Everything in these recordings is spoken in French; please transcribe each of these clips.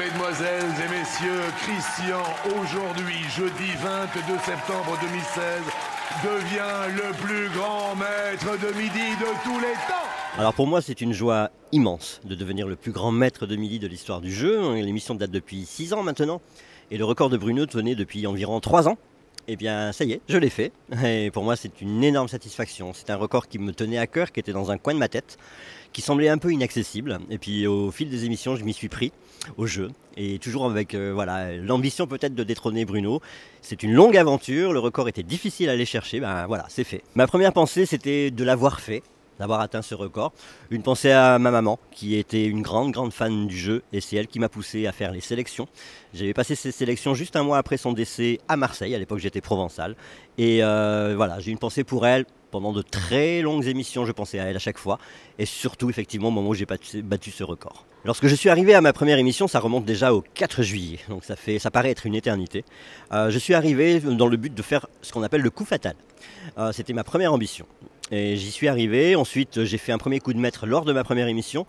Mesdemoiselles et messieurs, Christian, aujourd'hui, jeudi 22 septembre 2016, devient le plus grand maître de midi de tous les temps. Alors pour moi, c'est une joie immense de devenir le plus grand maître de midi de l'histoire du jeu. L'émission date depuis 6 ans maintenant, et le record de Bruno tenait depuis environ 3 ans. Eh bien, ça y est, je l'ai fait. Et pour moi, c'est une énorme satisfaction. C'est un record qui me tenait à cœur, qui était dans un coin de ma tête, qui semblait un peu inaccessible. Et puis, au fil des émissions, je m'y suis pris au jeu. Et toujours avec l'ambition peut-être de détrôner Bruno. C'est une longue aventure. Le record était difficile à aller chercher. Ben voilà, c'est fait. Ma première pensée, c'était de l'avoir fait, d'avoir atteint ce record. Une pensée à ma maman, qui était une grande fan du jeu, et c'est elle qui m'a poussé à faire les sélections. J'avais passé ces sélections juste un mois après son décès à Marseille, à l'époque j'étais provençal. Et voilà, j'ai une pensée pour elle. Pendant de très longues émissions, je pensais à elle à chaque fois, et surtout effectivement au moment où j'ai battu ce record. Lorsque je suis arrivé à ma première émission, ça remonte déjà au 4 juillet, donc ça paraît être une éternité. Je suis arrivé dans le but de faire ce qu'on appelle le coup fatal. C'était ma première ambition. Et j'y suis arrivé, ensuite j'ai fait un premier coup de maître lors de ma première émission,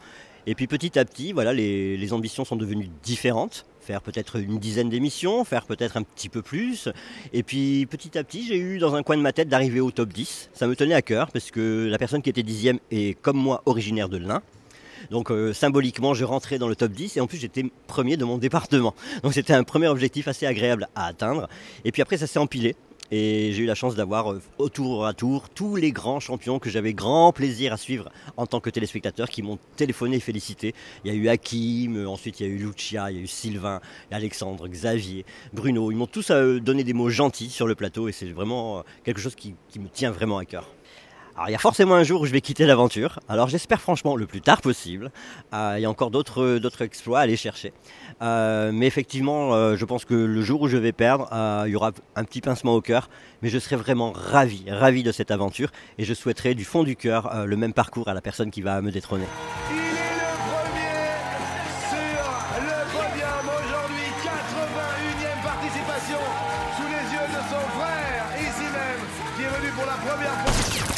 et puis petit à petit, voilà, les ambitions sont devenues différentes. Faire peut-être une dizaine d'émissions, faire peut-être un petit peu plus. Et puis petit à petit, j'ai eu dans un coin de ma tête d'arriver au top 10. Ça me tenait à cœur parce que la personne qui était 10e est comme moi originaire de l'Ain. Donc symboliquement, je rentrais dans le top 10 et en plus j'étais premier de mon département. Donc c'était un premier objectif assez agréable à atteindre. Et puis après, ça s'est empilé. Et j'ai eu la chance d'avoir au tour à tour tous les grands champions que j'avais grand plaisir à suivre en tant que téléspectateur, qui m'ont téléphoné et félicité. Il y a eu Hakim, ensuite il y a eu Lucia, il y a eu Sylvain, Alexandre, Xavier, Bruno. Ils m'ont tous donné des mots gentils sur le plateau et c'est vraiment quelque chose qui me tient vraiment à cœur. Alors il y a forcément un jour où je vais quitter l'aventure, alors j'espère franchement le plus tard possible. Il y a encore d'autres exploits à aller chercher. Mais effectivement, je pense que le jour où je vais perdre, il y aura un petit pincement au cœur, mais je serai vraiment ravi de cette aventure et je souhaiterais du fond du cœur le même parcours à la personne qui va me détrôner. Il est le premier sur le podium aujourd'hui, 81e participation sous les yeux de son frère, ici même, qui est venu pour la première fois.